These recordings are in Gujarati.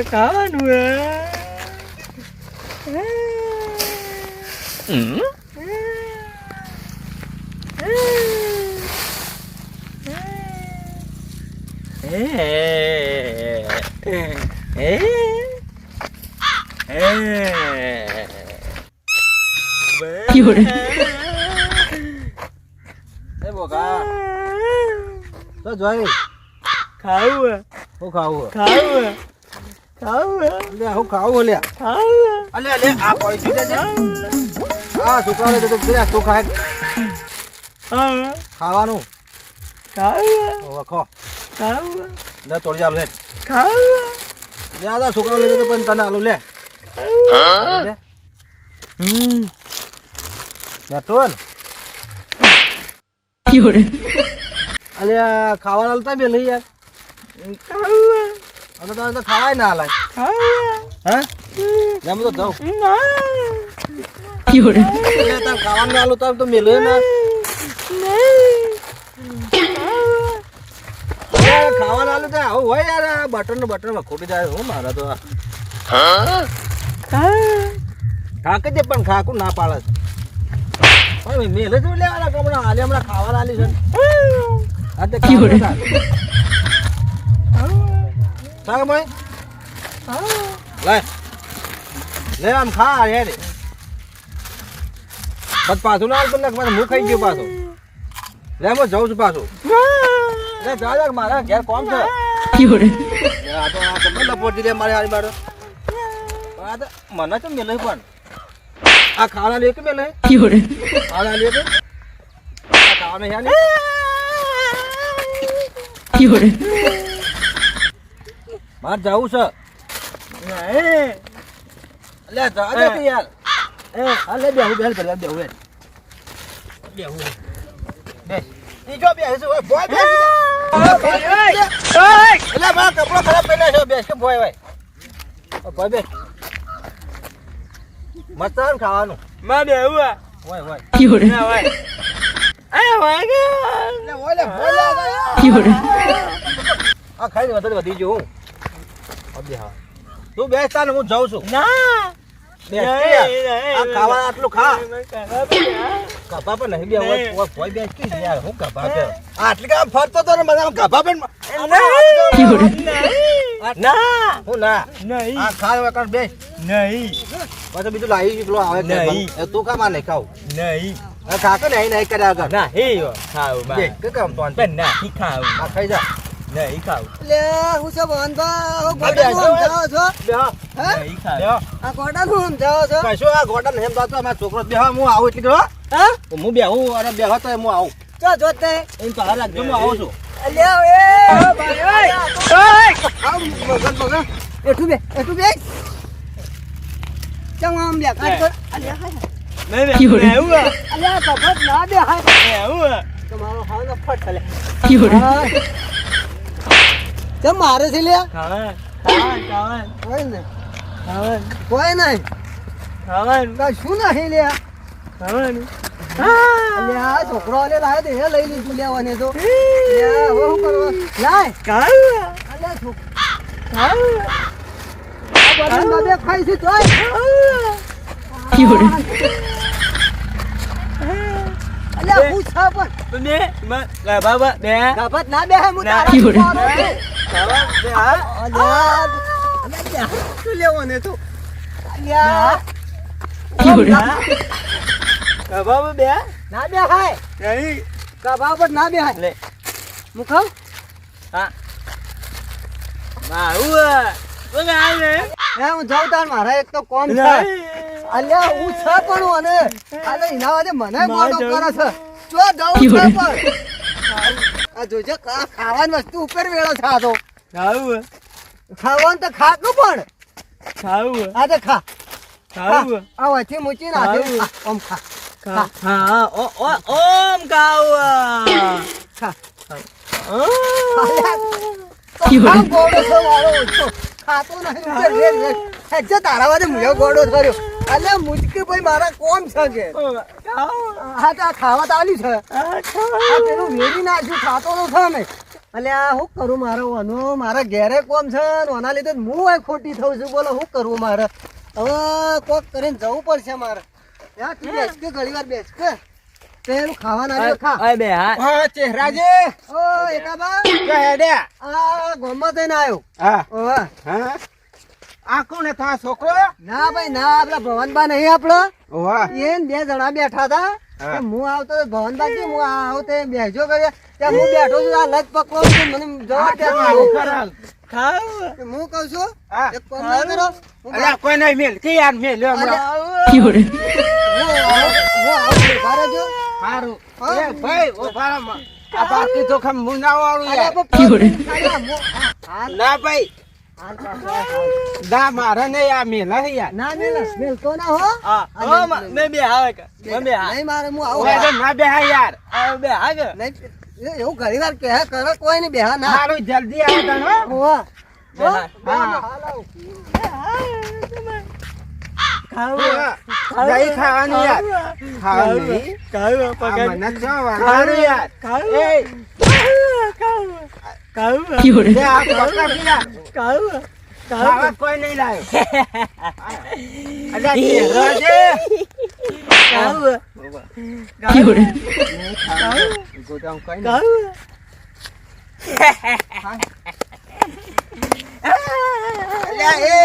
ખાવાનું તો જોઈ ખાવું હું ખાવું ખાવું ખાવું લે હું ખાવું લે ખાવું અલે લે આ પૈસા દે આ છોકરાને તો પેલા તો ખાય ખાવાનું ખાવું વખો ખાવું લે તોડી આલ લે ખાવું લે આ છોકરા લે તો પણ તને આલુ લે લે લે તોલ અલે ખાવાનું આલતા બે લઈ યાર ખાવું અને તો ખાવાય ના લાય ખાવું હે જમ તો જાવ લે તાર ખાવાનું આલુ તો મેલે ના ખાવાનું આલુ તો આવું હોય યાર બટન માં ખોટી જાય હું મારા તો ખાકે છે પણ ખાકું ના પાડે પણ મેલે જ લેવાના કમણા હાલે હમણાં ખાવાનું આલી છે આ તે સાગ ભાઈ લે આમ ખા યાર બસ પાછું ના આવતું ને હું ખાઈ ગયો પાછો લે હું જાઉં છું પાછું લે જા મારા ઘેર કોમ છે આ તો આ તમને લપોટી દે મારે હારી મારો આ તો મને તો મેલે પણ આ ખાવાના લે કે મેલે ખાવાના લે કે આ ખાવાના યાર માર જાવું છે લે જા દે કે યાર આ લે બેહું બેલ કરી બેહું બેહું બે ઈ જો બે છે ઓય બોય બે એટલે મારા કપડો ખરાબ પહેલા છે બેસ કે બોય ભાઈ બોય બે મસ્ત ખાવાનું માં બેવું ઓય ઓય ના હોય એ હોય કે લે ઓય બોલા આ ખાઈ વધી જો હું અબે હા તું બેસ તાને હું જાઉં છું ના બેસ આ ખાવા આટલું ખા કપા પર નહીં બે ઓય બોય બેસ કે યાર હું કપા કે આટલી કામ ફરતો તો ને મને કપા પર ના હું ના નહીં આ ખાવા કર બેસ નહીં પછી બીજું લાવી નીકળો આવે નહીં. તું ખા માં નહીં ખાવ નહીં ખા કે નહીં નહીં કર્યા આગળ ના હે ખાવું બે બા કે કામ તો આન પણ ના હી ખાવું આ ખાઈ જા નહીં ખાવું લે હું છે ભવનભા હું બે ગોડાનું સમજાવો છો બે હે નહીં ખાવું આ ગોડાનું સમજાવો છો કશું આ ગોડા ને એમ તો મારા છોકરો બે હું આવું એટલે કરો હા હું બેહું અને બેહો તો હું આવું ચો જોતે એમ તો હાલ રાખજો હું આવું છું અલ્યા એ ભાઈ ઓય આવ મગન મગન એઠું બે ચમ આમ લે કાટ કર અલ્યા હાય બેવું અલ્યા કપટ ના દે હાય બેવું તમારો હાવનો ફટ ચાલે ચમ મારે છે લે ખાવાનું કોઈ નહીં ખાવાનું કોઈ નહીં ખાવાનું કશું નહીં લે ખાવાનું અલ્યા આ છોકરો લે લાય દે લઈ લીધું લેવાને તો લ્યા હવે શું કરવા લાય ખાવું અલ્યા છોકરો ખાવું બરાબર બે ખાઈ છે તોય અલ્યા હું છા પણ બે બાબા બે ગફત ના બે હું ના. તારા અલ્યા અલ્યા શું લેવાને તો અલ્યા બાબા બે ના બે હાય નહીં કબા પર ના બે હાય લે મુખાવ હા મારું બગા લે હે હું જાઉં તાર મારા એક તો કોમ છે અલ્યા હું છે પણ અને અલે એના વાદે મને મોડો કરે છે જો જાઉં છે પણ આ જોજે ખાવાની વસ્તુ ઉપર વેળો છે આ તો ખાવું ખાવાનું તો ખાતું પણ ખાવું આ તો ખા ખાવું આ વચ્ચે મૂકી નાખે ઓમ ખા હા ઓમ ખાવું ખા આમ ગોળો છે મારો ઓછો ખાતો નહીં ઉપર વેર વેર હેજે તારા વાદે મુયો ગોળો કર્યો અલે મુજકે ભાઈ મારા કોમ છે કે હા તો આ ખાવા તો આલી છે આ પેલું વેરી નાખ્યું ખાતો તો છે ને અલ્યા હું કરું મારે વાનો મારા ઘેરે કોમ છે ને ઓના લીધે જ હું આ ખોટી થઉં છું બોલો હું કરવું મારે હવે કોક કરીને જવું પડશે મારે યા તું બેસ કે ઘણી વાર બેસ કે પેલું ખાવાનું આવ્યું ખા ઓય બે હા હા ચહેરાજી ઓ એકાબા કે હેડે આ ગોમમાં થઈને આવ્યો હા ઓવે હા આ કોણ હતા છોકરો ના ભાઈ ના આપડા ભવનબા નહીં આપડો ઓવા એને બે જણા બેઠા હતા હા. કે હું આવતો ભવનબા કે હું આવું તે બેસજો કર્યા ત્યાં હું બેઠો છું આ લજ પકડો છું મને જવા દે આવું કરાલ ખાવ હું કહું છું હા. એક કામ ના કરો હું અલ્યા કોઈ નહીં મેલ કે યાર મેલ લ્યો હમણાં હું આવું ઉભા રહેજો. સારું હા. એ ભાઈ ઓ ભારા આ બાકી તો ખમ મુના વાળું અલ્યા, યાર પણ ખાલી હાલ ના ભાઈ હાલ પાછો હાલ. ના મારે નહીં આ મેલ હે યાર ના મેલતો ના હો હા ઓ મે બે આવે કે મે હા નહીં મારે હું ઓય તો આવું ના બેહા યાર આ બે હા કે નહીં એવું ઘણી વાર કહે કરો કોઈ નહીં બેહા ના સારું જલ્દી આવો તને હો હોવા. હો? હા. હાલ આવું. ખાવ નહીં ખાવાનું યાર ખાવાનું નહીં ખાવ આ પકડ મને ચો વાળું યાર ખાવ એ ખાવ ખાવ લે આ પકડ યાર ખાવ ખાવા કોઈ નહીં લાયો અલ્યા ચહેરાજી ખાવ ગોદામ કોઈ ખાવ અલ્યા એ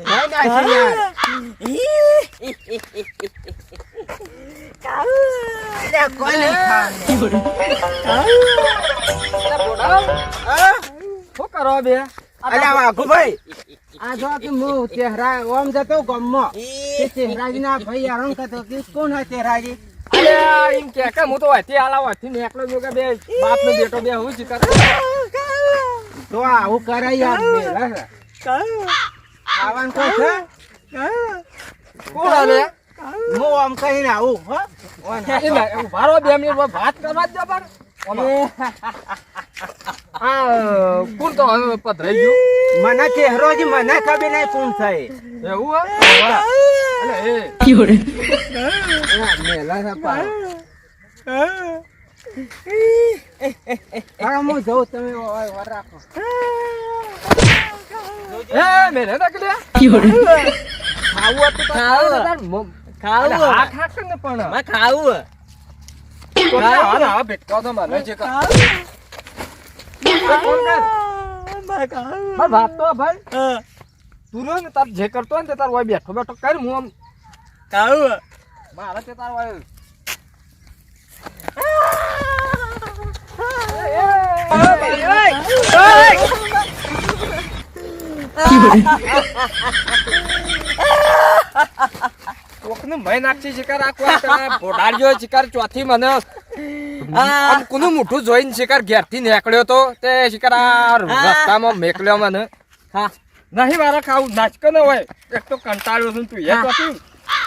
ભાઈ ના છે યાર અલ્યા કોઈ નહીં ખાવાનું હા? શું કરો બે અલ્યા વાઘુભાઈ આ જો કે હું ચહેરા ઓમ જતો ગમમાં તે ચહેરાજીના ભાઈ યાર કહેતો કે કોણ હે ચહેરાજી અલ્યા એમ કે હું તો વાથી આલા વાથી ને એકલો જો કે બે બાપ નો બેટો બે હું શીખર તો આવું કરે યાર મેલ હે ખાવાનું કોઈ છે કોણ આલે હું આમ કહીને આવું હો ભારો 2 મિનિટ ભાત કરવા જ દો પણ આ કોણ તો હવે પધરાઈ ગયું મને ચહેરો જ મને ખબર નહીં કોણ છે એવું હે અલે એ મેલા છે પાડો હા હું જઉં તમે ઓય રાખો એ મેને નકલે ખાવું હતું તો ખાવું. ખાવ ખાવ આ ખાક ને પણ માં ખાવ તો આ ભેટકાવ તો મને છે કા કોણ કર માં ખાવ માર વાત તો ભાઈ તું રહ્યો ને તાર જે કરતો હોય ને તે તાર ઓય બેઠો બેઠો કર હું આમ ખાવ મારે તે તાર ઓય કોકને ભય નાખી શિકાર આ કોઈ ભોડાડ્યો શિકાર ચોથી મને આમ કોનું મોઢું જોઈને શિકાર ઘેરથી નીકળ્યો તો તે શિકાર આ રસ્તામાં મેકલ્યો મને હા નહીં મારે ખાવું નાચકો ન હોય એક તો કંટાળ્યો છું તું એ ચોથી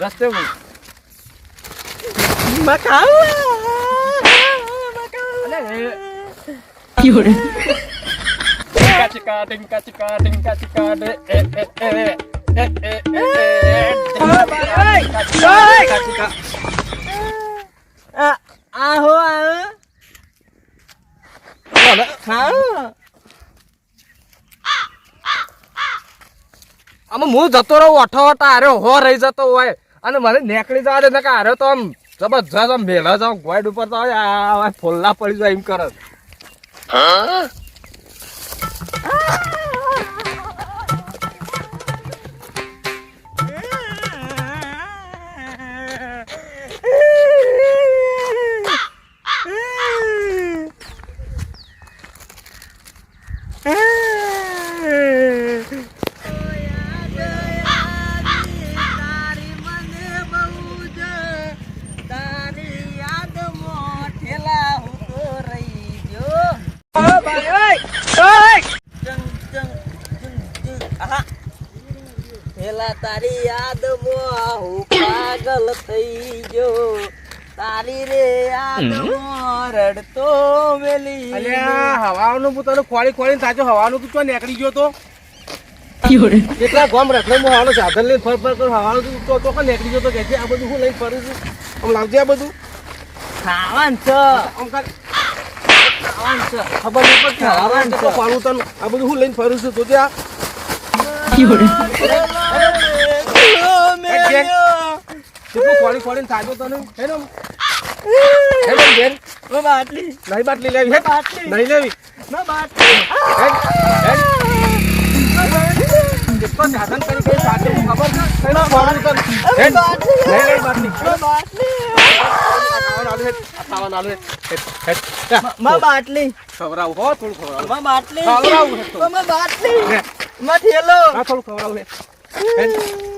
રસ્તે હું માં ખાવ ટિંકા ચિકા ડે એ આ હો આ ખાવ આમાં હું જતો રહું અઠો આર્યો હો રહી જતો હોય અને મને નીકળી જવા દે ને કે આર્યો તો આમ જબરજસ્ત આમ મેલા જાવ ગોઈડ ઉપર તો આ ફોલ્લા પડી જાય એમ કરે પેલા તારી યાદમાં હું પાગલ થઈ ગયો તારી રે યાદમાં રડતો મેલી અલ્યા હવાનું હું તને ખોળી ખોળીને સાચો હવાનું તું ચો નીકળી ગયો તો કેટલા ગોમ રખડે હું હવાનો સાધન લઈને ફર ફર કરું હવાનું તું તો ચોખ્ખો નીકળી ગયો તો કે આ બધું હું લઈને ફરું છું આમ લાવજે આ બધું ખાવાનું છે આમ કર ખાવાનું છે. ખબર નહીં પડતી હારાને કેટલો પાડું તને આ બધું હું લઈને ફરું છું જોજે આ કેટલું ફોડી ફોડીને થાક્યો તને હેડો હેડો બેન ઓ બાટલી નહીં બાટલી લેવી હેડ નહીં લેવી ના બાટલી હેડ હેડ કેટલો સાધન કરી કઈ સાથે ખબર છે હેડો ફોડું તને હેડ નહીં લઈ બાટલી ખાવાનું આલુ હેડ માં બાટલી ખવડાવું હો થોડું ખવડાવું માં બાટલી ખવડાવું માં બાટલી માં થેલો થોડું ખવડાવું હેડ